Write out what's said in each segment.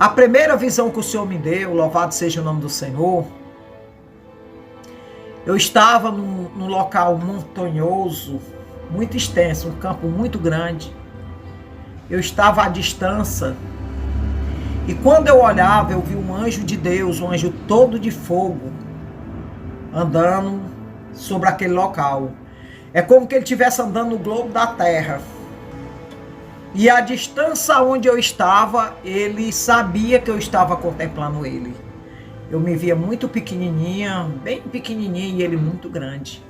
A primeira visão que o Senhor me deu, louvado seja o nome do Senhor, eu estava num local montanhoso, muito extenso, um campo muito grande. Eu estava à distância e quando eu olhava, eu vi um anjo de Deus, um anjo todo de fogo, andando sobre aquele local. É como que ele estivesse andando no globo da terra. E a distância onde eu estava, ele sabia que eu estava contemplando ele. Eu me via muito pequenininha, bem pequenininha, e ele muito grande.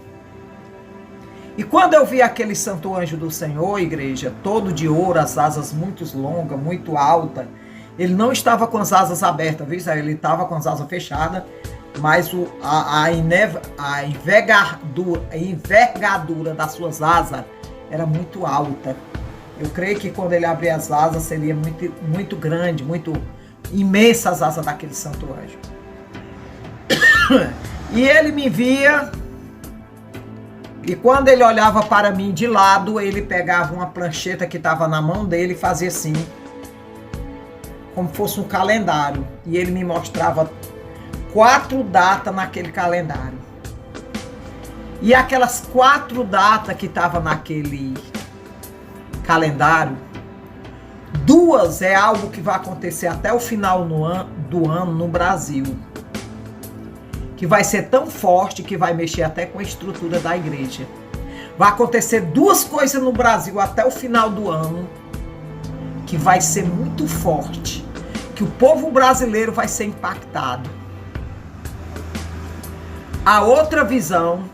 E quando eu vi aquele santo anjo do Senhor, igreja, todo de ouro, as asas muito longas, muito altas, ele não estava com as asas abertas, viu? Ele estava com as asas fechadas, mas a envergadura das suas asas era muito alta. Eu creio que quando ele abrir as asas, seria muito, muito grande, muito imensa as asas daquele santo anjo. E ele me via, e quando ele olhava para mim de lado, ele pegava uma prancheta que estava na mão dele e fazia assim, como fosse um calendário. E ele me mostrava 4 datas naquele calendário. E aquelas 4 datas que estavam naquele calendário, 2 é algo que vai acontecer até o final do ano no Brasil, que vai ser tão forte que vai mexer até com a estrutura da igreja. Vai acontecer 2 coisas no Brasil até o final do ano que vai ser muito forte, que o povo brasileiro vai ser impactado. A outra visão,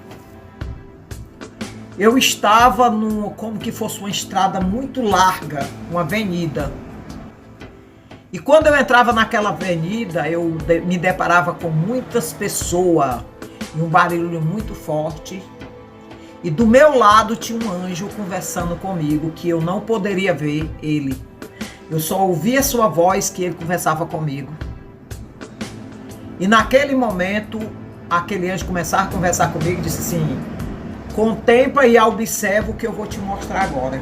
eu estava como que fosse uma estrada muito larga, uma avenida. E quando eu entrava naquela avenida, eu me deparava com muitas pessoas, e um barulho muito forte. E do meu lado tinha um anjo conversando comigo, que eu não poderia ver ele. Eu só ouvia sua voz, que ele conversava comigo. E naquele momento, aquele anjo começava a conversar comigo e disse assim: contempla e observa o que eu vou te mostrar agora.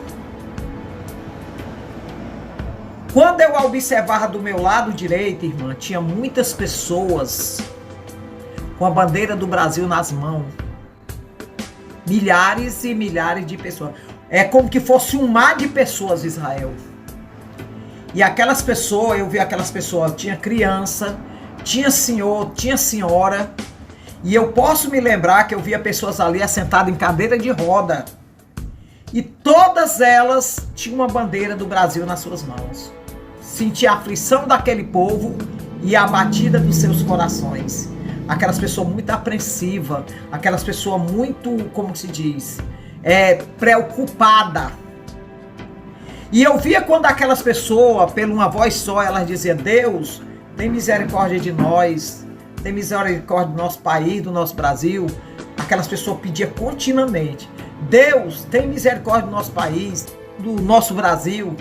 Quando eu observava do meu lado direito, irmã, tinha muitas pessoas com a bandeira do Brasil nas mãos. Milhares e milhares de pessoas. É como que fosse um mar de pessoas, Israel. E aquelas pessoas, eu vi aquelas pessoas, tinha criança, tinha senhor, tinha senhora. E eu posso me lembrar que eu via pessoas ali assentadas em cadeira de roda. E todas elas tinham uma bandeira do Brasil nas suas mãos. Senti a aflição daquele povo e a batida dos seus corações. Aquelas pessoas muito apreensivas, aquelas pessoas muito, como se diz, preocupadas. E eu via quando aquelas pessoas, por uma voz só, elas diziam: Deus, tem misericórdia de nós, tem misericórdia do nosso país, do nosso Brasil. Aquelas pessoas pediam continuamente: Deus, tem misericórdia do nosso país, do nosso Brasil.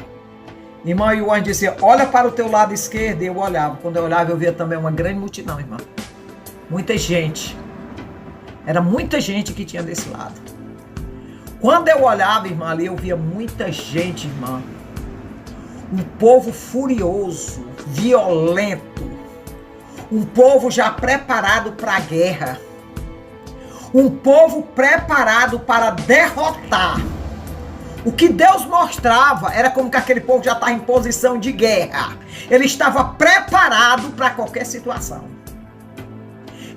Irmã, e o anjo dizia: olha para o teu lado esquerdo. E eu olhava. Quando eu olhava, eu via também uma grande multidão, irmã. Muita gente. Era muita gente que tinha desse lado. Quando eu olhava, irmã, ali eu via muita gente, irmã. Um povo furioso, violento. Um povo já preparado para a guerra. Um povo preparado para derrotar. O que Deus mostrava era como que aquele povo já estava em posição de guerra. Ele estava preparado para qualquer situação.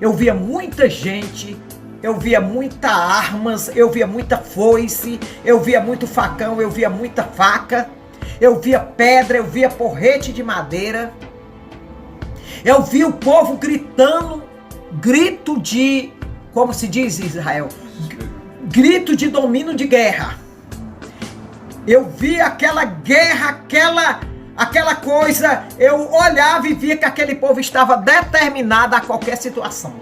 Eu via muita gente, eu via muitas armas, eu via muita foice, eu via muito facão, eu via muita faca, eu via pedra, eu via porrete de madeira. Eu via o povo gritando, grito de, como se diz em Israel, grito de domínio de guerra. Eu via aquela guerra, aquela coisa, eu olhava e via que aquele povo estava determinado a qualquer situação.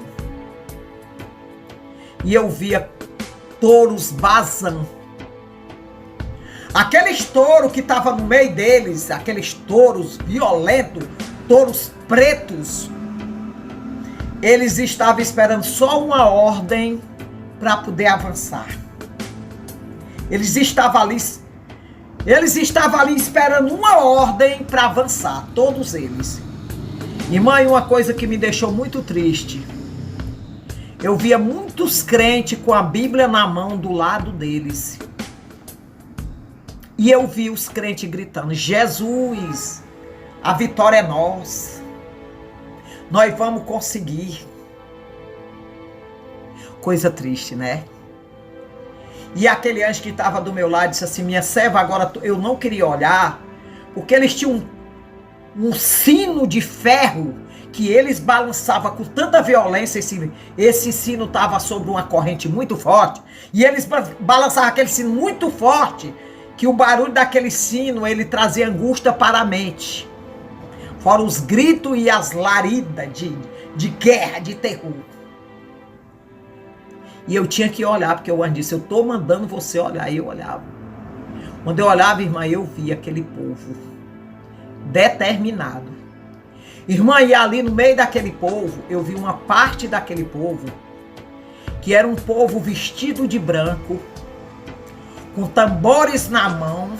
E eu via touros vazando. Aqueles touros que estavam no meio deles, aqueles touros violentos, touros pretos, eles estavam esperando só uma ordem para poder avançar. Eles estavam ali esperando uma ordem para avançar, todos eles. Irmã, e uma coisa que me deixou muito triste. Eu via muitos crentes com a Bíblia na mão do lado deles. E eu vi os crentes gritando: Jesus, a vitória é nossa. Nós vamos conseguir. Coisa triste, né? E aquele anjo que estava do meu lado disse assim: minha serva, agora eu não queria olhar, porque eles tinham um sino de ferro que eles balançavam com tanta violência. Esse sino estava sobre uma corrente muito forte, e eles balançavam aquele sino muito forte, que o barulho daquele sino, ele trazia angústia para a mente. Fora os gritos e as laridas de guerra, de terror. E eu tinha que olhar, porque o anjo disse: eu estou mandando você olhar. E eu olhava. Quando eu olhava, irmã, eu via aquele povo determinado. Irmã, e ali no meio daquele povo, eu vi uma parte daquele povo, que era um povo vestido de branco, com tambores na mão.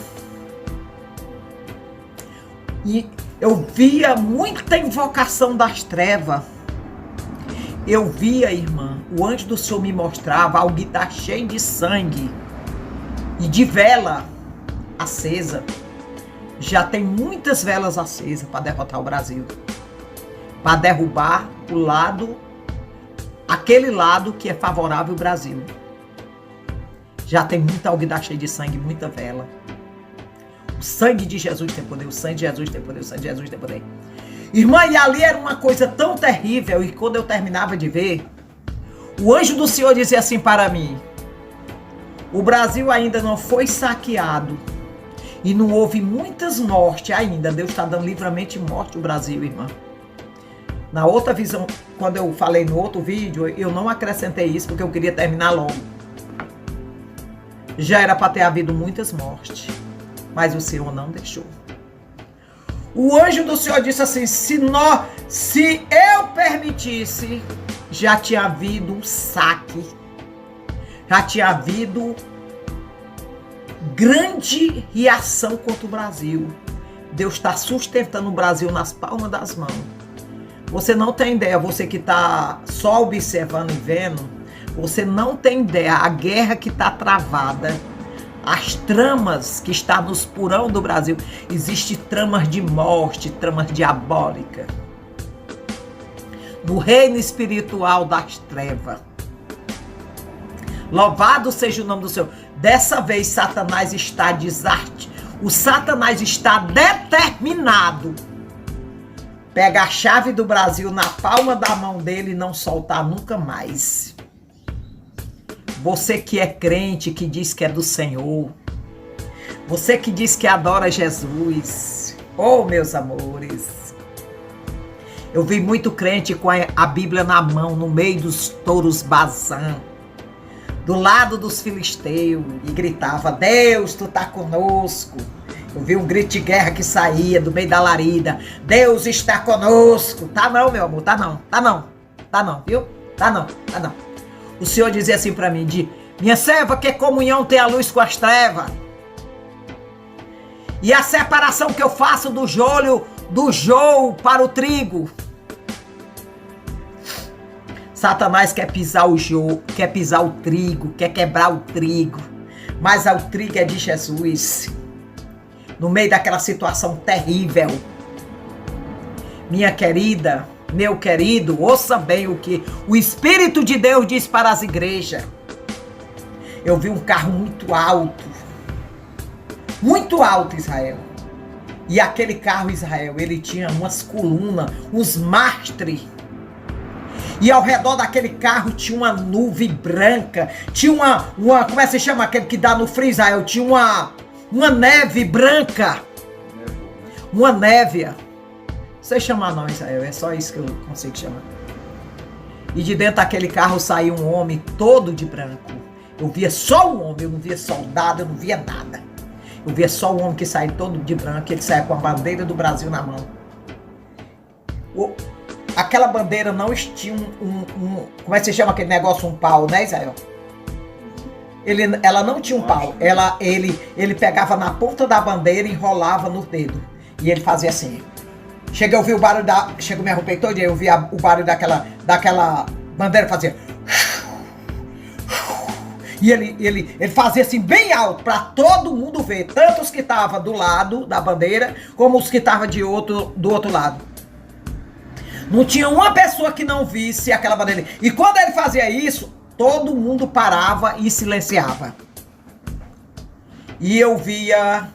E eu via muita invocação das trevas. Eu via, irmã, o anjo do Senhor me mostrava algo que está cheio de sangue e de vela acesa. Já tem muitas velas acesas para derrotar o Brasil. Para derrubar o lado, aquele lado que é favorável ao Brasil. Já tem muita alguidar cheia de sangue, muita vela. O sangue de Jesus tem poder, o sangue de Jesus tem poder, o sangue de Jesus tem poder. Irmã, e ali era uma coisa tão terrível, e quando eu terminava de ver, o anjo do Senhor dizia assim para mim: o Brasil ainda não foi saqueado, e não houve muitas mortes ainda. Deus está dando livramento de morte ao Brasil, irmã. Na outra visão, quando eu falei no outro vídeo, eu não acrescentei isso porque eu queria terminar logo. Já era para ter havido muitas mortes, mas o Senhor não deixou. O anjo do Senhor disse assim: se eu permitisse, já tinha havido um saque, já tinha havido grande reação contra o Brasil. Deus está sustentando o Brasil nas palmas das mãos. Você não tem ideia, você que está só observando e vendo, você não tem ideia a guerra que está travada. As tramas que estão nos porão do Brasil. Existem tramas de morte, tramas diabólicas. No reino espiritual das trevas. Louvado seja o nome do Senhor. Dessa vez Satanás está desarte. O Satanás está determinado. Pega a chave do Brasil na palma da mão dele e não soltar nunca mais. Você que é crente, que diz que é do Senhor. Você que diz que adora Jesus. Oh, meus amores. Eu vi muito crente com a Bíblia na mão, no meio dos touros Bazã, do lado dos filisteus, e gritava: Deus, tu tá conosco. Eu vi um grito de guerra que saía do meio da larida: Deus está conosco. Tá não, meu amor, tá não, tá não, tá não, viu? Tá não, tá não. O Senhor dizia assim para mim: minha serva, que comunhão tem a luz com as trevas? E a separação que eu faço do joio para o trigo. Satanás quer pisar o joio, quer pisar o trigo, quer quebrar o trigo. Mas o trigo é de Jesus. No meio daquela situação terrível. Minha querida, meu querido, ouça bem o que o Espírito de Deus diz para as igrejas. Eu vi um carro muito alto, Israel. E aquele carro, Israel, ele tinha umas colunas, uns mastros. E ao redor daquele carro tinha uma nuvem branca. Tinha uma como é que se chama aquele que dá no frio, Israel? Tinha uma neve branca. Uma névea. Não sei chamar não, Israel, é só isso que eu consigo chamar. E de dentro daquele carro saiu um homem todo de branco. Eu via só um homem, eu não via soldado, eu não via nada. Eu via só um homem que saía todo de branco, ele saía com a bandeira do Brasil na mão. Aquela bandeira não tinha como é que se chama aquele negócio, um pau, né, Israel? Ela não tinha um pau, ele pegava na ponta da bandeira e enrolava no dedo. E ele fazia assim. Chega a ouvir o barulho Chega, eu me arrupei todo dia, eu ouvi o barulho daquela bandeira fazer. E ele fazia assim bem alto para todo mundo ver, tanto os que estavam do lado da bandeira, como os que estavam do outro lado. Não tinha uma pessoa que não visse aquela bandeira. E quando ele fazia isso, todo mundo parava e silenciava. E eu via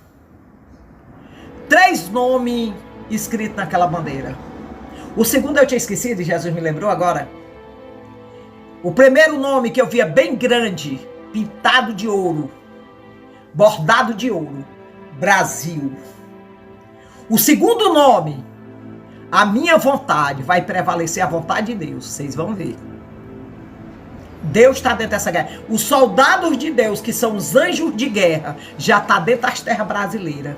3 nomes escritos naquela bandeira. O segundo eu tinha esquecido, e Jesus me lembrou agora. O primeiro nome que eu via bem grande, pintado de ouro, bordado de ouro, Brasil. O segundo nome, a minha vontade, vai prevalecer a vontade de Deus, vocês vão ver. Deus está dentro dessa guerra. Os soldados de Deus, que são os anjos de guerra, já está dentro das terras brasileiras.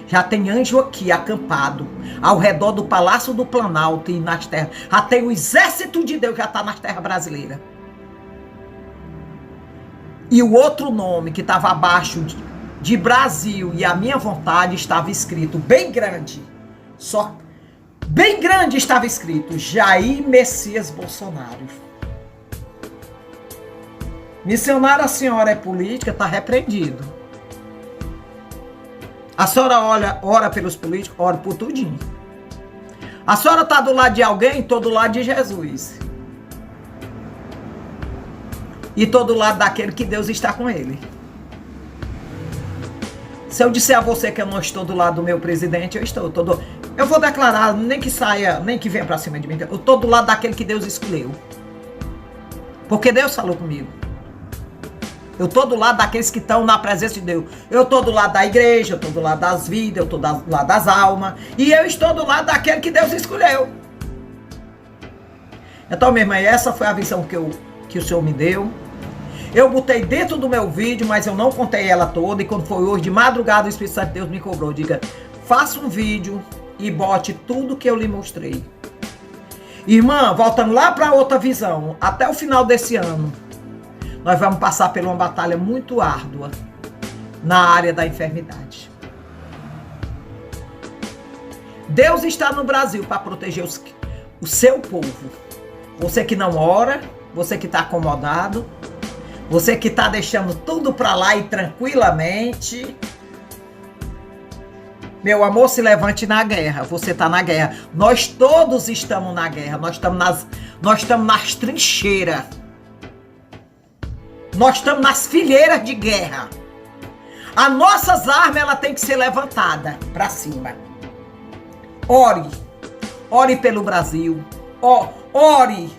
Já tem anjo aqui acampado, ao redor do Palácio do Planalto e nas terras. Já tem o exército de Deus que já está nas terras brasileiras. E o outro nome que estava abaixo de Brasil e a minha vontade estava escrito bem grande. Só bem grande estava escrito Jair Messias Bolsonaro. Missionário, a senhora é política, está repreendido. A senhora ora pelos políticos, ora por tudinho. A senhora está do lado de alguém, estou do lado de Jesus. E estou do lado daquele que Deus está com ele. Se eu disser a você que eu não estou do lado do meu presidente, eu vou declarar, nem que saia, nem que venha para cima de mim. Eu estou do lado daquele que Deus escolheu. Porque Deus falou comigo. Eu estou do lado daqueles que estão na presença de Deus. Eu estou do lado da igreja, eu estou do lado das vidas, eu estou do lado das almas. E eu estou do lado daquele que Deus escolheu. Então, minha irmã, essa foi a visão que o Senhor me deu. Eu botei dentro do meu vídeo, mas eu não contei ela toda. E quando foi hoje de madrugada, o Espírito Santo de Deus me cobrou. Diga, faça um vídeo e bote tudo que eu lhe mostrei. Irmã, voltando lá para outra visão, até o final desse ano, nós vamos passar por uma batalha muito árdua na área da enfermidade. Deus está no Brasil para proteger o seu povo. Você que não ora, você que está acomodado, você que está deixando tudo para lá e tranquilamente. Meu amor, se levante na guerra. Você está na guerra. Nós todos estamos na guerra. Nós estamos nas trincheiras. Nós estamos nas fileiras de guerra. As nossas armas, ela tem que ser levantada para cima. Ore. Ore pelo Brasil. Ore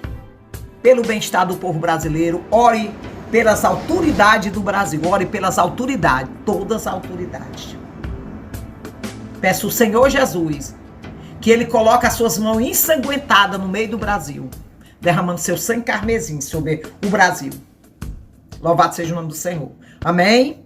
pelo bem-estar do povo brasileiro. Ore pelas autoridades do Brasil. Ore pelas autoridades. Todas as autoridades. Peço ao Senhor Jesus que Ele coloque as suas mãos ensanguentadas no meio do Brasil, derramando seu sangue carmesim sobre o Brasil. Louvado seja o nome do Senhor. Amém?